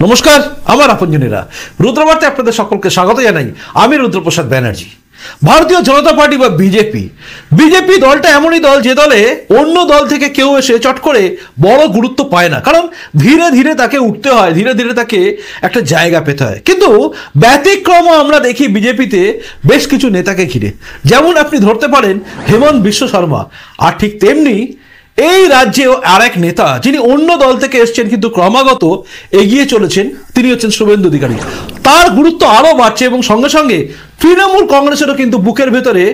নমস্কার, আমার আপনজনেরা রুদ্রবার্তায় আপনাদের সকলকে স্বাগত জানাই। আমি রুদ্রপ্রসাদ ব্যানার্জি। ভারতীয় জনতা পার্টি বা বিজেপি দলটা এমনই দল যে দলে অন্য দল থেকে কেউ এসে চট করে বড় গুরুত্ব পায় না, কারণ ধীরে ধীরে তাকে উঠতে হয়, ধীরে ধীরে তাকে একটা জায়গা পেতে হয়। কিন্তু ব্যতিক্রম আমরা দেখি বিজেপিতে বেশ কিছু নেতাকে ঘিরে, যেমন আপনি ধরতে পারেন হেমন্ত বিশ্ব শর্মা, আর ঠিক তেমনি এই রাজ্যেও আর এক নেতা যিনি অন্য দল থেকে এসছেন কিন্তু ক্রমাগত এগিয়ে চলেছেন, তিনি হচ্ছেন শুভেন্দু অধিকারী। তার গুরুত্ব আরো বাড়ছে এবং সঙ্গে সঙ্গে তৃণমূল কংগ্রেসেরও কিন্তু বুকের ভেতরে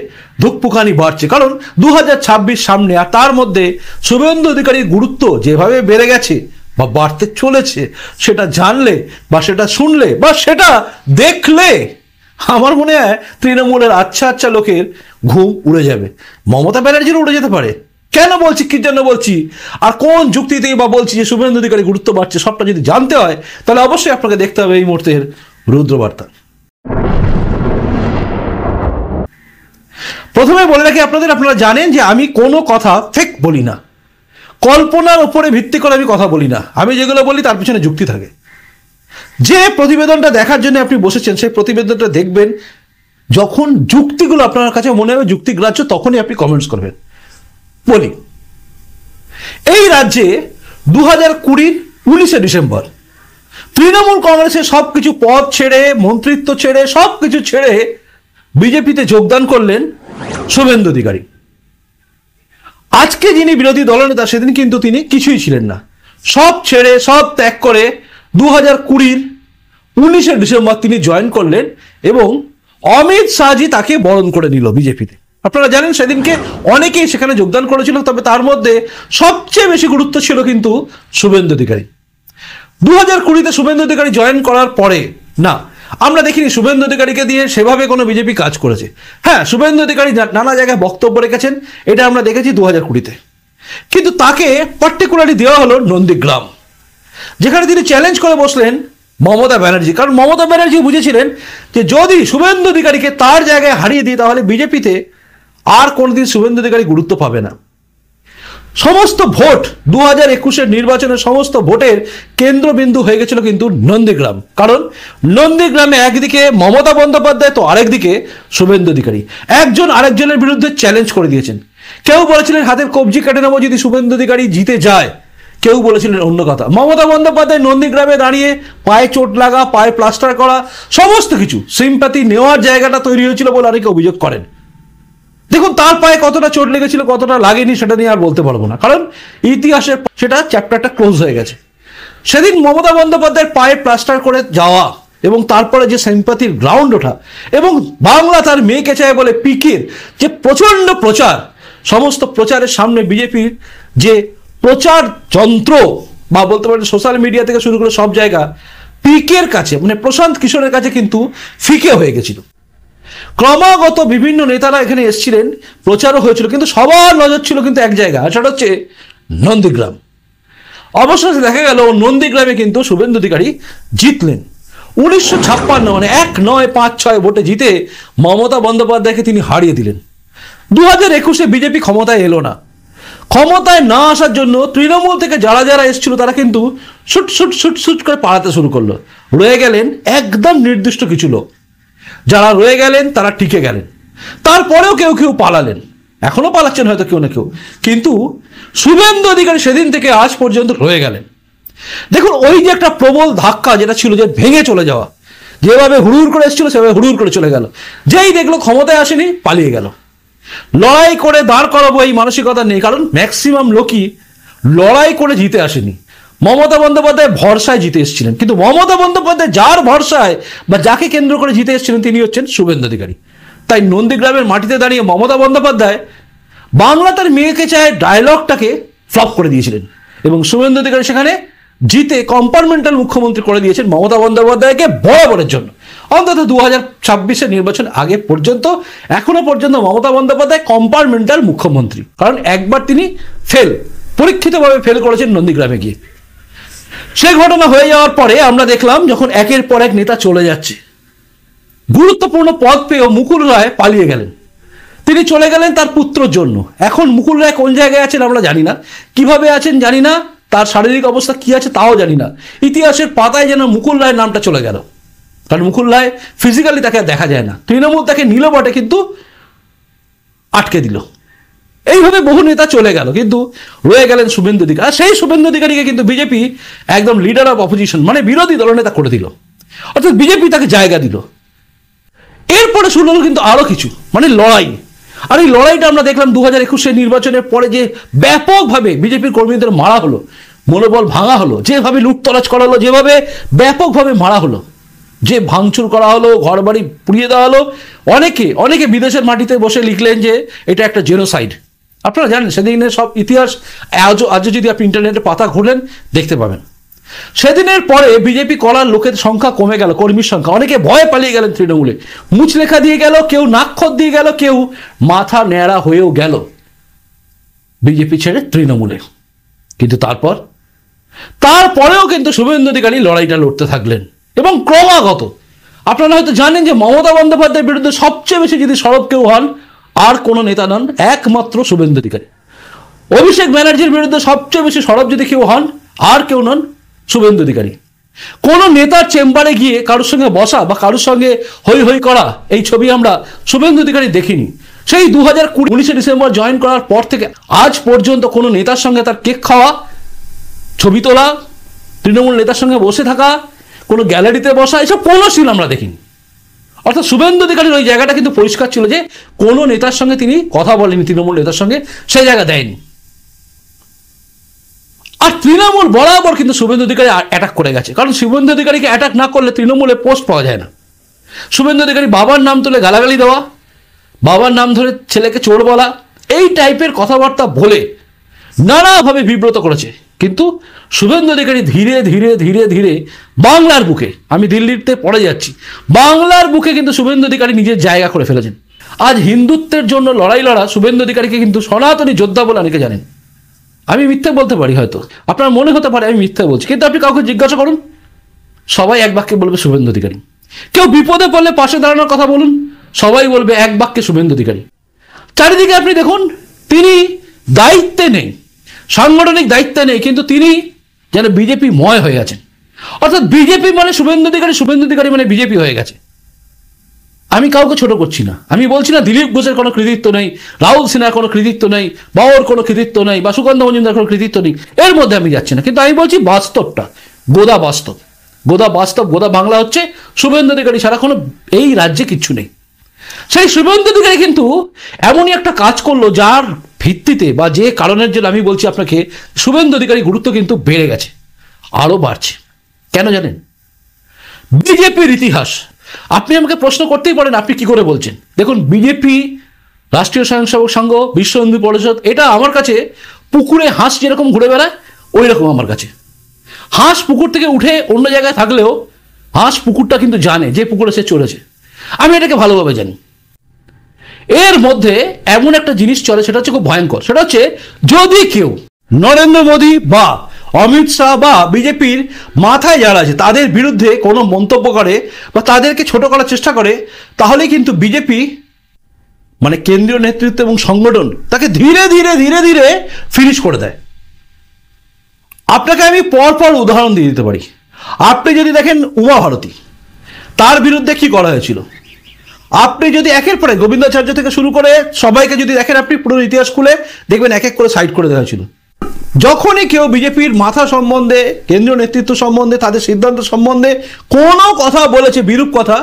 ধুকপুকানি বাড়ছে, কারণ 2026 সামনে, আর তার মধ্যে শুভেন্দু অধিকারীর গুরুত্ব যেভাবে বেড়ে গেছে বা বাড়তে চলেছে, সেটা জানলে বা সেটা শুনলে বা সেটা দেখলে আমার মনে হয় তৃণমূলের আচ্ছা আচ্ছা লোকের ঘুম উড়ে যাবে। মমতা ব্যানার্জিরও উড়ে যেতে পারে। কেন বলছি, কি জন্য বলছি, আর কোন যুক্তিতেই বা বলছি যে শুভেন্দু অধিকারী গুরুত্ব বাড়ছে, সবটা যদি জানতে হয় তাহলে অবশ্যই আপনাকে দেখতে হবে এই মুহূর্তের রুদ্রবার্তা। প্রথমে বলে রাখি আপনারা জানেন যে আমি কোনো কথা ফেক বলি না, কল্পনার উপরে ভিত্তি করে আমি কথা বলি না। আমি যেগুলো বলি তার পিছনে যুক্তি থাকে। যে প্রতিবেদনটা দেখার জন্য আপনি বসেছেন সেই প্রতিবেদনটা দেখবেন, যখন যুক্তিগুলো আপনার কাছে মনে হবে যুক্তিগ্রাহ্য, তখনই আপনি কমেন্টস করবেন। বলি, এই রাজ্যে 2020 19শে ডিসেম্বর তৃণমূল কংগ্রেসের সবকিছু পদ ছেড়ে, মন্ত্রিত্ব ছেড়ে, সবকিছু ছেড়ে বিজেপিতে যোগদান করলেন শুভেন্দু অধিকারী। আজকে যিনি বিরোধী দলনেতা, সেদিন কিন্তু তিনি কিছুই ছিলেন না। সব ছেড়ে, সব ত্যাগ করে 2020 19শে ডিসেম্বর তিনি জয়েন করলেন এবং অমিত শাহজি তাকে বরণ করে নিল বিজেপিতে। আপনারা জানেন সেদিনকে অনেকেই সেখানে যোগদান করেছিল, তবে তার মধ্যে সবচেয়ে বেশি গুরুত্ব ছিল কিন্তু শুভেন্দু অধিকারী। 2020-তে শুভেন্দু অধিকারী জয়েন করার পরে না, আমরা দেখিনি শুভেন্দু অধিকারীকে দিয়ে সেভাবে কোনো বিজেপি কাজ করেছে। হ্যাঁ, শুভেন্দু অধিকারী নানা জায়গায় বক্তব্য রেখেছেন, এটা আমরা দেখেছি 2020-তে। কিন্তু তাকে পার্টিকুলারলি দেওয়া হলো নন্দীগ্রাম, যেখানে তিনি চ্যালেঞ্জ করে বসলেন মমতা ব্যানার্জি, কারণ মমতা ব্যানার্জি বুঝেছিলেন যে যদি শুভেন্দু অধিকারীকে তার জায়গায় হারিয়ে দিই তাহলে বিজেপিতে আর কোনদিন শুভেন্দু অধিকারী গুরুত্ব পাবে না। সমস্ত ভোট 2021-এর নির্বাচনের সমস্ত ভোটের কেন্দ্রবিন্দু হয়ে গেছিল কিন্তু নন্দীগ্রাম, কারণ নন্দীগ্রামে একদিকে মমতা বন্দ্যোপাধ্যায় তো আরেকদিকে শুভেন্দু অধিকারী, একজন আরেকজনের বিরুদ্ধে চ্যালেঞ্জ করে দিয়েছেন। কেউ বলেছিলেন হাতের কবজি কেটে নেবো যদি শুভেন্দু অধিকারী জিতে যায়, কেউ বলেছিলেন অন্য কথা। মমতা বন্দ্যোপাধ্যায় নন্দীগ্রামে দাঁড়িয়ে পায়ে চোট লাগা, পায়ে প্লাস্টার করা, সমস্ত কিছু সিম্প্যাথি নেওয়ার জায়গাটা তৈরি হয়েছিল বলে অনেকে অভিযোগ করেন। দেখুন, তার পায়ে কতটা চোট লেগেছিল, কতটা লাগেনি, সেটা নিয়ে আর বলতে পারবো না, কারণ ইতিহাসের সেটা চ্যাপ্টারটা ক্লোজ হয়ে গেছে। সেদিন মমতা বন্দ্যোপাধ্যায়ের পায়ে প্লাস্টার করে যাওয়া এবং তারপরে যে সিম্প্যাথির গ্রাউন্ড ওঠা এবং বাংলা তার মেয়েকে চায় বলে পিকের যে প্রচণ্ড প্রচার, সমস্ত প্রচারের সামনে বিজেপির যে প্রচার যন্ত্র বা বলতে পারেন সোশ্যাল মিডিয়া থেকে শুরু করে সব জায়গা পিকের কাছে, মানে প্রশান্ত কিশোরের কাছে কিন্তু ফিকে হয়ে গেছিল। ক্রমাগত বিভিন্ন নেতারা এখানে এসেছিলেন, প্রচারও হয়েছিল, কিন্তু সবার নজর ছিল কিন্তু এক জায়গা, সেটা হচ্ছে নন্দীগ্রাম। অবশেষে দেখা গেল নন্দীগ্রামে কিন্তু শুভেন্দু অধিকারী জিতলেন। 1956 মানে 1 9 5 6 ভোটে জিতে মমতা বন্দ্যোপাধ্যায়কে তিনি হারিয়ে দিলেন। 2021-এ বিজেপি ক্ষমতায় এলো না। ক্ষমতায় না আসার জন্য তৃণমূল থেকে যারা যারা এসেছিল তারা কিন্তু শুট শুট শুট শুট করে পালাতে শুরু করলো। রয়ে গেলেন একদম নির্দিষ্ট কিছু লোক, যারা রয়ে গেলেন তারা টিকে গেলেন। তারপরেও কেউ কেউ পালালেন, এখনো পালাচ্ছেন হয়তো কেউ না কেউ, কিন্তু শুভেন্দু অধিকারী সেদিন থেকে আজ পর্যন্ত রয়ে গেলেন। দেখুন, ওই যে একটা প্রবল ধাক্কা যেটা ছিল, যে ভেঙে চলে যাওয়া, যেভাবে হুড়ুর করে এসেছিল সেভাবে হুড়ুর করে চলে গেল। যেই দেখলো ক্ষমতায় আসেনি, পালিয়ে গেল। লড়াই করে দাঁড় করাবো এই মানসিকতা নেই, কারণ ম্যাক্সিমাম লোকই লড়াই করে জিতে আসেনি। মমতা বন্দ্যোপাধ্যায় ভরসায় জিতে এসেছিলেন, কিন্তু মমতা বন্দ্যোপাধ্যায় যার ভরসায় বা যাকে কেন্দ্র করে জিতে এসেছিলেন তিনি হচ্ছেন শুভেন্দু অধিকারী। তাই নন্দীগ্রামের মাটিতে দাঁড়িয়ে মমতা বন্দ্যোপাধ্যায় বাংলা তার মেয়েকে চায় ডায়লগটাকে ফ্লপ করে দিয়েছিলেন এবং শুভেন্দু অধিকারী সেখানে জিতে কম্পার্টমেন্টাল মুখ্যমন্ত্রী করে দিয়েছেন মমতা বন্দ্যোপাধ্যায়কে বরাবরের জন্য। অন্তত 2026-এর নির্বাচন আগে পর্যন্ত, এখনো পর্যন্ত মমতা বন্দ্যোপাধ্যায় কম্পার্টমেন্টাল মুখ্যমন্ত্রী, কারণ একবার তিনি পরীক্ষিতভাবে ফেল করেছেন নন্দীগ্রামে গিয়ে। সে ঘটনা হয়ে যাওয়ার পরে আমরা দেখলাম যখন একের পর এক নেতা চলে যাচ্ছে, গুরুত্বপূর্ণ পদ পেয়েও মুকুল রায় পালিয়ে গেলেন। তিনি চলে গেলেন তার পুত্রর জন্য। এখন মুকুল রায় কোন জায়গায় আছেন আমরা জানি না, কিভাবে আছেন জানি না, তার শারীরিক অবস্থা কি আছে তাও জানি না। ইতিহাসের পাতায় যেন মুকুল রায়ের নামটা চলে গেল, কারণ মুকুল রায় ফিজিক্যালি তাকে দেখা যায় না। তৃণমূল তাকে নিল বটে, কিন্তু আটকে দিল। এইভাবে বহু নেতা চলে গেল, কিন্তু রয়ে গেলেন শুভেন্দু অধিকারী। আর সেই শুভেন্দু অধিকারীকে কিন্তু বিজেপি একদম লিডার অফ অপোজিশন, মানে বিরোধী দলনেতা করে দিল, অর্থাৎ বিজেপি তাকে জায়গা দিল। এরপরে শুরু হলো কিন্তু আরো কিছু, মানে লড়াই। আর এই লড়াইটা আমরা দেখলাম 2021 নির্বাচনের পরে যে ব্যাপকভাবে বিজেপির কর্মীদের মারা হলো, মনোবল ভাঙা হলো, যেভাবে লুটতরাজ করা হলো, যেভাবে ব্যাপকভাবে মারা হলো, যে ভাঙচুর করা হলো, ঘরবাড়ি পুড়িয়ে দেওয়া হলো। অনেকে বিদেশের মাটিতে বসে লিখলেন যে এটা একটা জেনোসাইড। আপনারা জানেন সেদিনের সব ইতিহাস আজও যদি আপনি ইন্টারনেটে পাতা ঘুরলেন দেখতে পাবেন। সেদিনের পরে বিজেপি করার লোকের সংখ্যা কমে গেল, কর্মীর সংখ্যা। অনেকে ভয়ে পালিয়ে গেলেন তৃণমূলে, মুচলেখা দিয়ে গেল, কেউ নাক্ষর দিয়ে গেল, কেউ মাথা ন্যাড়া হয়েও গেল বিজেপি ছেড়ে তৃণমূলে। কিন্তু তারপরেও কিন্তু শুভেন্দু অধিকারী লড়াইটা লড়তে থাকলেন, এবং ক্রমাগত। আপনারা হয়তো জানেন যে মমতা বন্দ্যোপাধ্যায়ের বিরুদ্ধে সবচেয়ে বেশি যদি সরব কেউ হন, আর কোনো নেতা নন, একমাত্র শুভেন্দু অধিকারী। অভিষেক ব্যানার্জির বিরুদ্ধে সবচেয়ে বেশি সরব যদি কেউ হন, আর কেউ নন, শুভেন্দু অধিকারী। কোন নেতার চেম্বারে গিয়ে কারোর সঙ্গে বসা বা কারোর সঙ্গে হই হই করা, এই ছবি আমরা শুভেন্দু অধিকারী দেখিনি। সেই 2019 ডিসেম্বর জয়েন করার পর থেকে আজ পর্যন্ত কোনো নেতার সঙ্গে তার কেক খাওয়া, ছবি তোলা, তৃণমূল নেতার সঙ্গে বসে থাকা, কোনো গ্যালারিতে বসা, এসব কোনো সিন আমরা দেখিনি। অর্থাৎ শুভেন্দু অধিকারীর ওই জায়গাটা কিন্তু পরিষ্কার ছিল যে কোনো নেতার সঙ্গে তিনি কথা বলেনি, তৃণমূল নেতার সঙ্গে সেই জায়গা দেয়নি। আর তৃণমূল বরাবর কিন্তু শুভেন্দু অধিকারী অ্যাটাক করে গেছে, কারণ শুভেন্দু অধিকারীকে অ্যাটাক না করলে তৃণমূলে পোস্ট পাওয়া যায় না। শুভেন্দু অধিকারী বাবার নাম তুলে গালাগালি দেওয়া, বাবার নাম ধরে ছেলেকে চোর বলা, এই টাইপের কথাবার্তা বলে নানাভাবে বিব্রত করেছে। কিন্তু শুভেন্দু অধিকারী ধীরে ধীরে ধীরে ধীরে বাংলার বুকে, আমি দিল্লিতে পড়ে যাচ্ছি, বাংলার বুকে কিন্তু শুভেন্দু অধিকারী নিজের জায়গা করে ফেলেছেন। আজ হিন্দুত্বের জন্য লড়াই লড়া শুভেন্দু অধিকারীকে কিন্তু সনাতনী যোদ্ধা বলে অনেকে জানেন। আমি মিথ্যে বলতে পারি, হয়তো আপনার মনে হতে পারে আমি মিথ্যে বলছি, কিন্তু আপনি কাউকে জিজ্ঞাসা করুন, সবাই এক বাক্যে বলবে শুভেন্দু অধিকারী। কেউ বিপদে পড়লে পাশে দাঁড়ানোর কথা বলুন, সবাই বলবে এক বাক্যে শুভেন্দু অধিকারী। চারিদিকে আপনি দেখুন, তিনি দায়িত্বে নেই, সাংগঠনিক দায়িত্বে নেই, কিন্তু তিনি যেন বিজেপি ময় হয়ে গেছেন। অর্থাৎ বিজেপি মানে শুভেন্দু অধিকারী, শুভেন্দু অধিকারী মানে বিজেপি হয়ে গেছে। আমি কাউকে ছোট করছি না, আমি বলছি না দিলীপ ঘোষের কোনো কৃতিত্ব নেই, রাহুল সিনহার কোনো কৃতিত্ব নেই, বাবর কোনো কৃতিত্ব নেই, বা সুগন্ধ মজুমদার কোনো কৃতিত্ব নেই, এর মধ্যে আমি যাচ্ছি না। কিন্তু আমি বলছি বাস্তবটা, গোদা বাস্তব, গোদা বাংলা হচ্ছে শুভেন্দু অধিকারী ছাড়া কোনো এই রাজ্যে কিচ্ছু নেই। সেই শুভেন্দু অধিকারী কিন্তু এমনই একটা কাজ করলো যার ভিত্তিতে বা যে কারণের জন্য আমি বলছি আপনাকে, শুভেন্দু অধিকারী গুরুত্ব কিন্তু বেড়ে গেছে, আরো বাড়ছে। কেন জানেন? বিজেপির ইতিহাস। আপনি আমাকে প্রশ্ন করতেই পারেন আপনি কি করে বলছেন। দেখুন, বিজেপি, রাষ্ট্রীয় স্বয়ংসেবক সংঘ, বিশ্ব হিন্দু পরিষদ, এটা আমার কাছে পুকুরে হাঁস যেরকম ঘুরে বেড়ায় ওই রকম আমার কাছে। হাঁস পুকুর থেকে উঠে অন্য জায়গায় থাকলেও হাঁস পুকুরটা কিন্তু জানে যে পুকুরে সে চলেছে। আমি এটাকে ভালোভাবে জানি। এর মধ্যে এমন একটা জিনিস চলে, সেটা হচ্ছে খুব ভয়ঙ্কর। সেটা হচ্ছে যদি কেউ নরেন্দ্র মোদী বা অমিত শাহ বা বিজেপির মাথায় যারা আছে তাদের বিরুদ্ধে কোনো মন্তব্য করে বা তাদেরকে ছোট করার চেষ্টা করে, তাহলে কিন্তু বিজেপি মানে কেন্দ্রীয় নেতৃত্ব এবং সংগঠন তাকে ধীরে ধীরে ধীরে ধীরে ফিনিশ করে দেয়। আপনাকে আমি পরপর উদাহরণ দিয়ে দিতে পারি। আপনি যদি দেখেন উমা ভারতী, তার বিরুদ্ধে কি করা হয়েছিল, আপনি যদি একের পরে গোবিন্দাচার্য থেকে শুরু করে সবাইকে যদি দেখেন, আপনি পুরো ইতিহাস খুলে দেখবেন এক এক করে সাইড করে দেওয়া হয়েছিল। যখনই কেউ বিজেপির মাথা সম্বন্ধে, কেন্দ্রীয় নেতৃত্ব সম্বন্ধে, তাদের সিদ্ধান্ত সম্বন্ধে কোনো কথা বলেছে, বিরূপ কথা,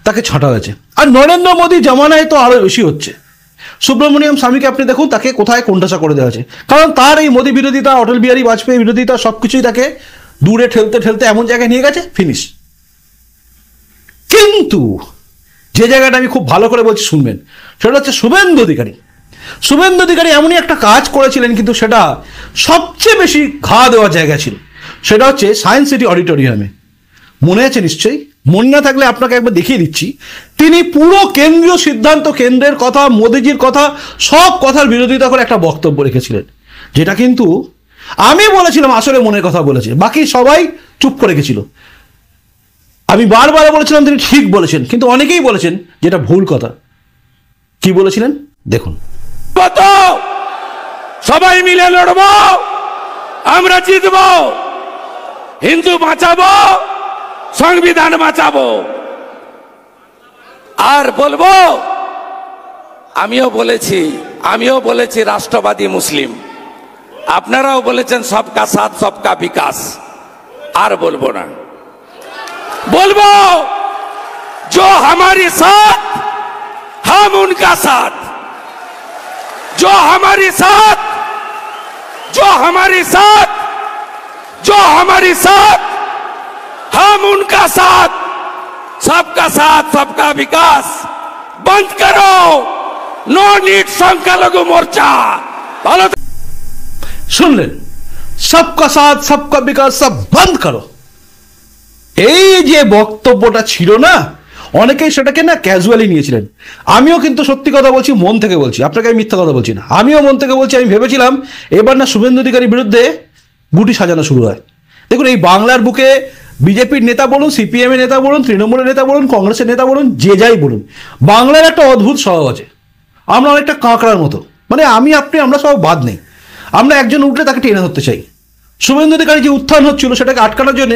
তাকে ছাঁটা হয়েছে। আর নরেন্দ্র মোদী জামানায় তো আরো বেশি হচ্ছে। সুব্রমণিয়াম স্বামীকে আপনি দেখুন, তাকে কোথায় কোণঠাসা করে দেওয়া হয়েছে, কারণ তার এই মোদী বিরোধিতা, অটল বিহারী বাজপেয়ী বিরোধিতা, সবকিছুই তাকে দূরে ঠেলতে ঠেলতে এমন জায়গায় নিয়ে গেছে, ফিনিশ। কিন্তু যে জায়গাটা আমি খুব ভালো করে বলছি শুনবেন, সেটা হচ্ছে শুভেন্দু অধিকারী। শুভেন্দু অধিকারী এমনই একটা কাজ করেছিলেন, কিন্তু সেটা সবচেয়ে বেশি ঘা দেওয়ার জায়গা ছিল। সেটা হচ্ছে সায়েন্স সিটি অডিটোরিয়ামে। মনে আছে নিশ্চয়ই, মনে না থাকলে আপনাকে একবার দেখিয়ে দিচ্ছি। তিনি পুরো কেন্দ্রীয় সিদ্ধান্ত, কেন্দ্রের কথা, মোদিজির কথা, সব কথার বিরোধিতা করে একটা বক্তব্য রেখেছিলেন, যেটা কিন্তু আমি বলেছিলাম আসলে মনের কথা বলেছে, বাকি সবাই চুপ করে গেছিল। আমি বারবার বলেছিলাম তিনি ঠিক বলেছেন, কিন্তু অনেকেই বলেছেন যেটা ভুল কথা। কি বলেছিলেন দেখুন। সবাই মিলে লড়বো, আমরা জিতব, হিন্দু বাঁচাবো, সংবিধান বাঁচাবো। আর বলবো, আমিও বলেছি রাষ্ট্রবাদী মুসলিম, আপনারাও বলেছেন সবকা সাথ সবকা বিকাশ। আর বলবো না, বলবো जो हमारे साथ हम उनका साथ, जो हमारे साथ हम उनका साथ, सबका साथ सबका विकास। बंद करो, नो नीड संख्यालघु मोर्चा। শুনলেন, সবকা সাথ সবকা বিকাশ সব বন্ধ করো। এই যে বক্তব্যটা ছিল না, অনেকেই সেটাকে না ক্যাজুয়ালি নিয়েছিলেন। আমিও কিন্তু সত্যি কথা বলছি, মন থেকে বলছি, আপনাকে আমি মিথ্যা কথা বলছি না, আমিও মন থেকে বলছি। আমি ভেবেছিলাম এবার না শুভেন্দু অধিকারীর বিরুদ্ধে গুটি সাজানো শুরু হয়। দেখুন, এই বাংলার বুকে বিজেপির নেতা বলুন, সিপিএম এর নেতা বলুন, তৃণমূলের নেতা বলুন, কংগ্রেসের নেতা বলুন, যে যাই বলুন, বাংলার একটা অদ্ভুত স্বভাব আছে। আমরা অনেকটা কাঁকড়ার মতো, মানে আমরা সব বাদ নেই। আমরা একজন উঠলে তাকে টেনে ধরতে চাই। শুভেন্দু অধিকারী যে উত্থান হচ্ছিল সেটাকে আটকানোর জন্য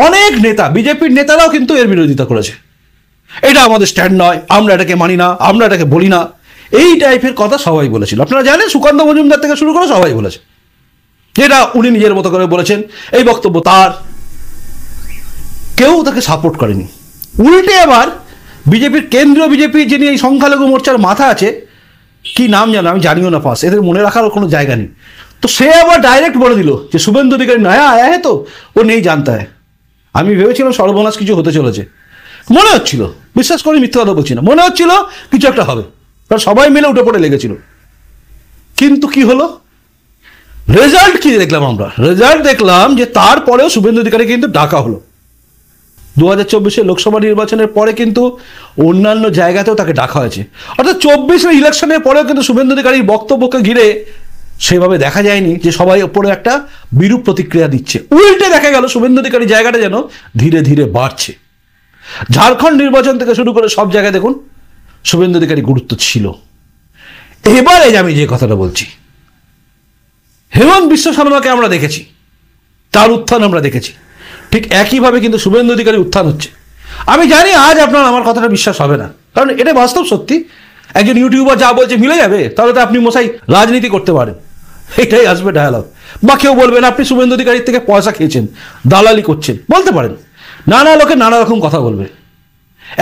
অনেক নেতা, বিজেপির নেতারাও কিন্তু এর বিরোধিতা করেছে। এটা আমাদের স্ট্যান্ড নয়, আমরা এটাকে মানি না, আমরা এটাকে বলি না, এই টাইপের কথা সবাই বলেছিল। আপনারা জানেন, সুকান্ত মজুমদার থেকে শুরু করে সবাই বলেছে। যেটা উনি নিজের মতো করে বলেছেন, এই বক্তব্য তার, কেউ তাকে সাপোর্ট করেনি। উল্টে আবার বিজেপির কেন্দ্রীয় বিজেপির যিনি এই সংখ্যালঘু মোর্চার মাথা আছে, কি নাম জানো আমি জানিও না, পাস এদের মনে রাখার কোনো জায়গা নেই, তো সে আবার ডাইরেক্ট বলে দিল যে শুভেন্দু অধিকারী নয়া আয়া হ্যাঁ, তো ও নেই জানতা হ্যাঁ। আমি ভেবেছিলাম সর্বনাশ কিছু হতে চলেছে, মনে হচ্ছিল, বিশ্বাস করি মিথ্যা কথা বলছি না, মনে হচ্ছিল কিছু একটা হবে, কারণ সবাই মিলে উঠে পড়ে লেগেছিল। কিন্তু কি হলো, রেজাল্ট কি দেখলাম আমরা? রেজাল্ট দেখলাম যে তারপরেও শুভেন্দু অধিকারী কিন্তু ডাকা হলো। 2024 লোকসভা নির্বাচনের পরে কিন্তু অন্যান্য জায়গাতেও তাকে ডাকা হয়েছে। অর্থাৎ 24 ইলেকশনের পরেও কিন্তু শুভেন্দু অধিকারীর বক্তব্যকে ঘিরে সেভাবে দেখা যায়নি যে সবাই ওপরে একটা বিরূপ প্রতিক্রিয়া দিচ্ছে। উল্টে দেখা গেল শুভেন্দু অধিকারী জায়গাটা যেন ধীরে ধীরে বাড়ছে। ঝাড়খণ্ড নির্বাচন থেকে শুরু করে সব জায়গায় দেখুন শুভেন্দু অধিকারী গুরুত্ব ছিল। এবারে আমি যে কথাটা বলছি, হেমন্ত বিশ্ব শর্মাকে আমরা দেখেছি, তার উত্থান আমরা দেখেছি, ঠিক একইভাবে কিন্তু শুভেন্দু অধিকারী উত্থান হচ্ছে। আমি জানি আজ আপনার আমার কথাটা বিশ্বাস হবে না, কারণ এটা বাস্তব সত্যি। একজন ইউটিউবার যা বলছে মিলে যাবে, তাহলে তো আপনি মশাই রাজনীতি করতে পারেন, এটাই আসবে ডায়ালগ। বা কেউ বলবেন আপনি শুভেন্দু অধিকারীর থেকে পয়সা খেয়েছেন, দালালি করছেন, বলতে পারেন। নানা লোকে নানা রকম কথা বলবে।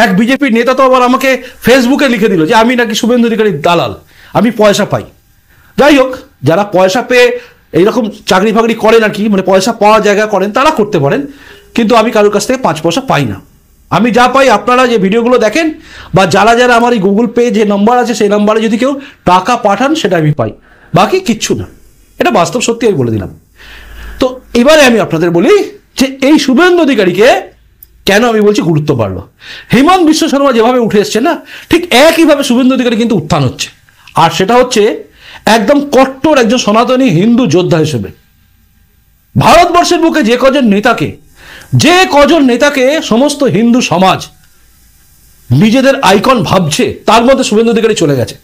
এক বিজেপির নেতা তো আবার আমাকে ফেসবুকে লিখে দিল যে আমি নাকি শুভেন্দু অধিকারীর দালাল, আমি পয়সা পাই। যাই হোক, যারা পয়সা পেয়ে এইরকম চাকরি ফাকরি করেন আর কি, মানে পয়সা পাওয়ার জায়গা করেন, তারা করতে পারেন, কিন্তু আমি কারোর কাছ থেকে 5 পয়সা পাই না। আমি যা পাই, আপনারা যে ভিডিওগুলো দেখেন বা যারা যারা আমার এই গুগল পে যে নাম্বার আছে সেই নাম্বারে যদি কেউ টাকা পাঠান সেটা আমি পাই, বাকি কিচ্ছু না। এটা বাস্তব সত্যি, আমি বলে দিলাম। তো এবারে আমি আপনাদের বলি যে এই শুভেন্দু অধিকারীকে কেন আমি বলছি গুরুত্ব বাড়লো। হেমন্ত বিশ্ব শর্মা যেভাবে উঠে এসছে না, ঠিক একইভাবে শুভেন্দু অধিকারী কিন্তু উত্থান হচ্ছে। আর সেটা হচ্ছে একদম কট্টর একজন সনাতনী হিন্দু যোদ্ধা হিসেবে। ভারতবর্ষের বুকে যে কজন নেতাকে সমস্ত হিন্দু সমাজ নিজেদের আইকন ভাবছে, তার মধ্যে শুভেন্দু অধিকারী চলে গেছে।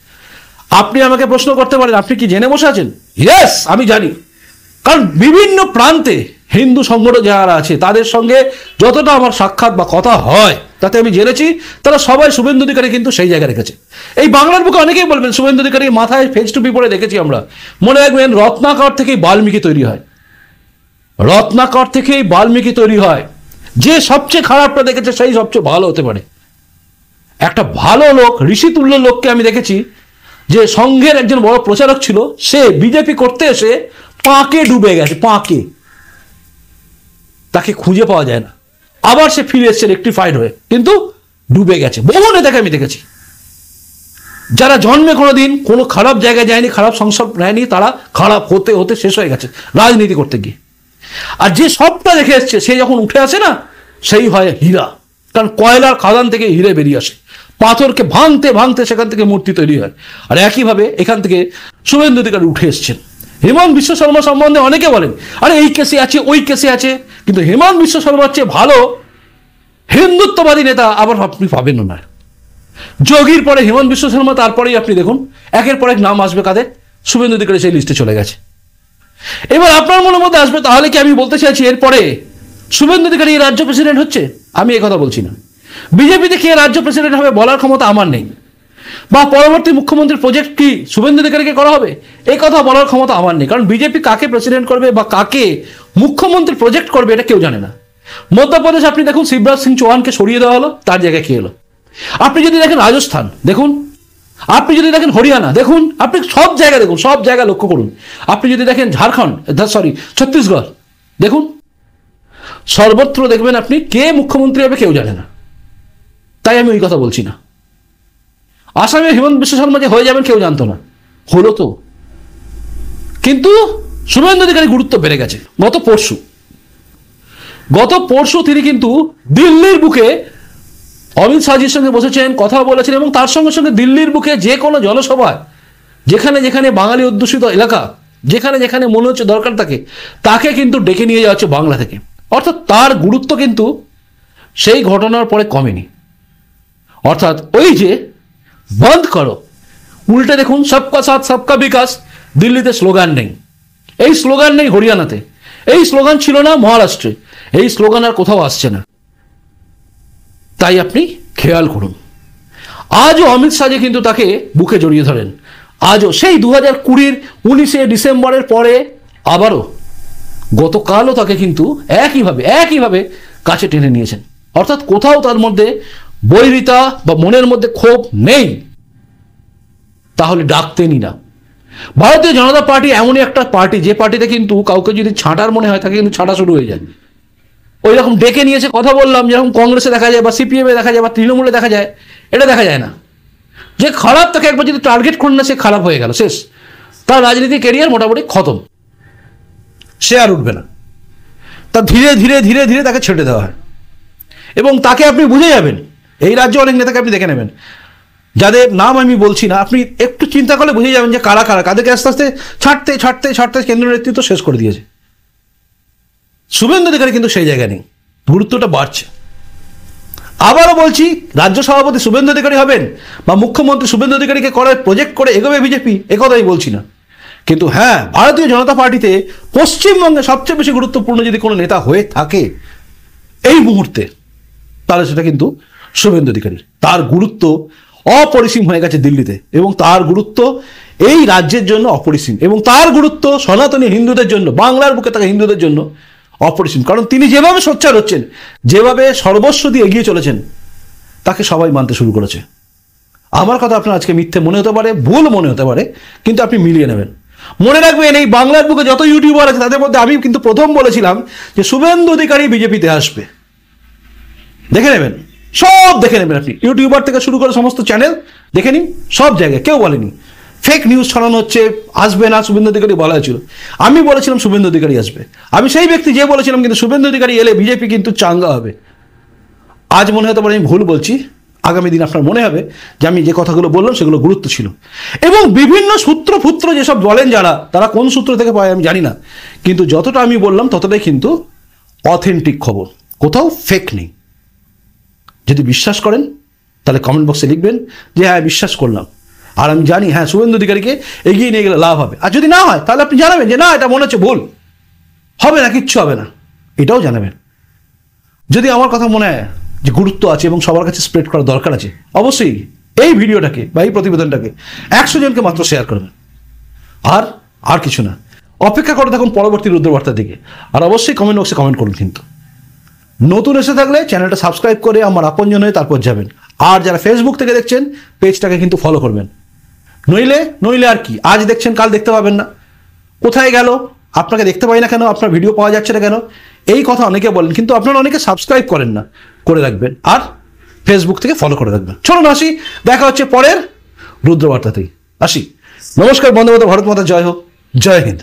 আপনি আমাকে প্রশ্ন করতে পারেন আপনি কি জেনে বসে আছেন? ইয়েস, আমি জানি, কারণ বিভিন্ন প্রান্তে হিন্দু সংগঠন যারা আছে তাদের সঙ্গে যতটা আমার সাক্ষাৎ বা কথা হয়, তাতে আমি জেনেছি তারা সবাই শুভেন্দু অধিকারী কিন্তু সেই জায়গায় রেখেছে। এই বাংলার বুকে অনেকেই বলবেন শুভেন্দু অধিকারী মাথায় ফেজ টুপি পরে দেখেছি আমরা। মনে রাখবেন, রত্নাকর থেকেই বাল্মীকি তৈরি হয়, রত্নাকর থেকেই বাল্মীকি তৈরি হয়। যে সবচেয়ে খারাপটা দেখেছে সেই সবচেয়ে ভালো হতে পারে। একটা ভালো লোক, ঋষিতুল্য লোককে আমি দেখেছি, যে সংঘের একজন বড় প্রচারক ছিল, সে বিজেপি করতে এসে পাঁকে ডুবে গেছে, পাঁকে, তাকে খুঁজে পাওয়া যায় না। আবার সে ফিরে এসছে রেকটিফাইড হয়ে, কিন্তু ডুবে গেছে। বহু নেতাকে আমি দেখেছি যারা জন্মে কোনোদিন কোনো খারাপ জায়গায় যায়নি, খারাপ সংসদ নেয়নি, তারা খারাপ হতে হতে শেষ হয়ে গেছে রাজনীতি করতে গিয়ে। আর যে সবটা দেখে এসছে সে যখন উঠে আসে না, সেই হয় হীরা। কারণ কয়লার খাদান থেকে হিরে বেরিয়ে আসে, পাথরকে ভাঙতে ভাঙতে সেখান থেকে মূর্তি তৈরি হয়। আর একইভাবে এখান থেকে শুভেন্দু অধিকারী উঠে এসছেন। হেমন্ত বিশ্ব শর্মা সম্বন্ধে অনেকে বলেন আরে এই কেসে আছে, ওই কেসে আছে, কিন্তু হেমন্ত বিশ্ব শর্মার চেয়ে ভালো হিন্দুত্ববাদী নেতা আবার আপনি পাবেন না। যোগীর পরে হেমন্ত বিশ্ব শর্মা, তারপরেই আপনি দেখুন একের পর এক নাম আসবে কাদের, শুভেন্দু অধিকারী সেই লিস্টে চলে গেছে। এবার আপনার মনের মধ্যে আসবে তাহলে কি আমি বলতে চাইছি এরপরে শুভেন্দু অধিকারী রাজ্য প্রেসিডেন্ট হচ্ছে? আমি এই কথা বলছি না। বিজেপিতে কে রাজ্য প্রেসিডেন্ট হবে বলার ক্ষমতা আমার নেই, বা পরবর্তী মুখ্যমন্ত্রীর প্রজেক্ট কি শুভেন্দু অধিকারীকে করা হবে এই কথা বলার ক্ষমতা আমার নেই। কারণ বিজেপি কাকে প্রেসিডেন্ট করবে বা কাকে মুখ্যমন্ত্রী প্রজেক্ট করবে এটা কেউ জানে না। মধ্যপ্রদেশ আপনি দেখুন, শিবরাজ সিং চৌহানকে সরিয়ে দেওয়া হলো, তার জায়গায় কে এলো? আপনি যদি দেখেন রাজস্থান দেখুন, আপনি যদি দেখেন হরিয়ানা দেখুন, আপনি সব জায়গা দেখুন, সব জায়গা লক্ষ্য করুন। আপনি যদি দেখেন ঝাড়খণ্ড, ছত্তিশগড় দেখুন, সর্বত্র দেখবেন আপনি কে মুখ্যমন্ত্রী হবে কেউ জানে না। তাই আমি ওই কথা বলছি না। আসামে হিমন্ত বিশ্ব শর্মা যে হয়ে যাবেন কেউ জানতো না, হলো তো। কিন্তু শুভেন্দু অধিকারী গুরুত্ব বেড়ে গেছে। গত পরশু তিনি কিন্তু দিল্লির বুকে অমিত শাহজির সঙ্গে বসেছেন, কথা বলেছেন, এবং তার সঙ্গে সঙ্গে দিল্লির বুকে যে কোনো জনসভায় যেখানে যেখানে বাঙালি অধ্যুষিত এলাকা, যেখানে যেখানে মনে হচ্ছে দরকার তাকে কিন্তু ডেকে নিয়ে যাওয়া হচ্ছে বাংলা থেকে। অর্থাৎ তার গুরুত্ব কিন্তু সেই ঘটনার পরে কমেনি। অর্থাৎ ওই যে বন্ধ করো, উল্টে দেখুন সবকা সাথ সবকা বিকাশ, দিল্লিতে স্লোগান নেই, এই স্লোগান নেই হরিয়ানাতে, এই স্লোগান ছিল না মহারাষ্ট্রে, এই স্লোগান আর কোথাও আসছে না। তাই আপনি খেয়াল করুন, আজও অমিত শাহ কিন্তু তাকে বুকে জড়িয়ে ধরেন। আজও সেই 2020 19শে ডিসেম্বরের পরে আবারও গতকালও তাকে কিন্তু একইভাবে কাছে টেনে নিয়েছেন। অর্থাৎ কোথাও তার মধ্যে বৈরিতা বা মনের মধ্যে ক্ষোভ নেই, তাহলে ডাকতেনই না। ভারতীয় জনতা পার্টি এমনই একটা পার্টি, যে পার্টিতে কিন্তু কাউকে যদি ছাঁটার মনে হয় তাকে কিন্তু ছাঁটা শুরু হয়ে যায়। ওই রকম ডেকে নিয়েছে, কথা বললাম, যেরকম কংগ্রেসে দেখা যায় বা সিপিএমে দেখা যায় বা তৃণমূলে দেখা যায়, এটা দেখা যায় না। যে খারাপ তাকে একবার যদি টার্গেট করেন না, সে খারাপ হয়ে গেল, শেষ, তার রাজনীতি কেরিয়ার মোটামুটি খতম, সে আর উঠবে না। তা ধীরে ধীরে ধীরে ধীরে তাকে ছেড়ে দেওয়া হয়, এবং তাকে আপনি বুঝে যাবেন। এই রাজ্যে অনেক নেতাকে আপনি দেখে নেবেন, যাদের নাম আমি বলছি না, আপনি একটু চিন্তা করলে বুঝে যাবেন যে কারা কাদেরকে আস্তে আস্তে ছাড়তে কেন্দ্রীয় নেতৃত্ব শেষ করে দিয়েছে। শুভেন্দু অধিকারী কিন্তু সেই জায়গায় নেই, গুরুত্বটা বাড়ছে। আবারও বলছি, রাজ্য সভাপতি শুভেন্দু অধিকারী হবেন বা মুখ্যমন্ত্রী শুভেন্দু অধিকারীকে করার প্রজেক্ট করে এগোবে বিজেপি, একথাই বলছি না। কিন্তু হ্যাঁ, ভারতীয় জনতা পার্টিতে পশ্চিমবঙ্গে সবচেয়ে বেশি গুরুত্বপূর্ণ যদি কোনো নেতা হয়ে থাকে এই মুহূর্তে, তাহলে সেটা কিন্তু শুভেন্দু অধিকারী। তার গুরুত্ব অপরিসীম হয়ে গেছে দিল্লিতে, এবং তার গুরুত্ব এই রাজ্যের জন্য অপরিসীম, এবং তার গুরুত্ব সনাতনী হিন্দুদের জন্য, বাংলার বুকে থাকা হিন্দুদের জন্য অপরিসীম। কারণ তিনি যেভাবে সোচ্চার হচ্ছেন, যেভাবে সর্বস্ব দিয়ে এগিয়ে চলেছেন, তাকে সবাই মানতে শুরু করেছে। আমার কথা আপনার আজকে মিথ্যে মনে হতে পারে, ভুল মনে হতে পারে, কিন্তু আপনি মিলিয়ে নেবেন। মনে রাখবেন, এই বাংলার বুকে যত ইউটিউবার আছে তাদের মধ্যে আমি কিন্তু প্রথম বলেছিলাম যে শুভেন্দু অধিকারী বিজেপিতে আসবে। দেখে নেবেন, সব দেখে নেবেন আপনি, ইউটিউবার থেকে শুরু করে সমস্ত চ্যানেল দেখে নিন, সব জায়গায় কেউ বলেনি। ফেক নিউজ ছড়ানো হচ্ছে, আসবে না শুভেন্দু অধিকারী বলা হয়েছিল। আমি বলেছিলাম শুভেন্দু অধিকারী আসবে, আমি সেই ব্যক্তি যে বলেছিলাম কিন্তু শুভেন্দু অধিকারী এলে বিজেপি কিন্তু চাঙ্গা হবে। আজ মনে হতে পারে আমি ভুল বলছি, আগামী দিন আপনার মনে হবে যে আমি যে কথাগুলো বললাম সেগুলো গুরুত্ব ছিল। এবং বিভিন্ন সূত্র যেসব বলেন যারা, তারা কোন সূত্র থেকে পায় আমি জানি না, কিন্তু যতটা আমি বললাম ততটাই কিন্তু অথেন্টিক খবর, কোথাও ফেক নেই। যদি বিশ্বাস করেন তাহলে কমেন্ট বক্সে লিখবেন যে হ্যাঁ বিশ্বাস করলাম, আর আমি জানি হ্যাঁ শুভেন্দু অধিকারীকে এগিয়ে নিয়ে গেলে লাভ হবে। আর যদি না হয় তাহলে আপনি জানাবেন যে না, এটা মনে হচ্ছে ভুল, হবে না, কিচ্ছু হবে না, এটাও জানাবেন। যদি আমার কথা মনে হয় যে গুরুত্ব আছে এবং সবার কাছে স্প্রেড করার দরকার আছে, অবশ্যই এই ভিডিওটাকে বা এই প্রতিবেদনটাকে 100 জনকে মাত্র শেয়ার করবেন, আর কিছু না। অপেক্ষা করে থাকুন পরবর্তী রুদ্রবার্তার দিকে, আর অবশ্যই কমেন্ট বক্সে কমেন্ট করুন। কিন্তু নতুন এসে থাকলে চ্যানেলটা সাবস্ক্রাইব করে আমার আপনজন হয়ে তারপর যাবেন। আর যারা ফেসবুক থেকে দেখছেন পেজটাকে কিন্তু ফলো করবেন, নইলে আর কি, আজ দেখছেন কাল দেখতে পাবেন না। কোথায় গেল, আপনাকে দেখতে পাই না কেন, আপনার ভিডিও পাওয়া যাচ্ছে না কেন, এই কথা অনেকে বলেন, কিন্তু আপনারা অনেকে সাবস্ক্রাইব করেন না, করে রাখবেন, আর ফেসবুক থেকে ফলো করে রাখবেন। চলুন আসি, দেখা হচ্ছে পরের রুদ্রবার্তাতেই। আসি, নমস্কার বন্ধু, ভারত মাতা জয় হোক, জয় হিন্দ।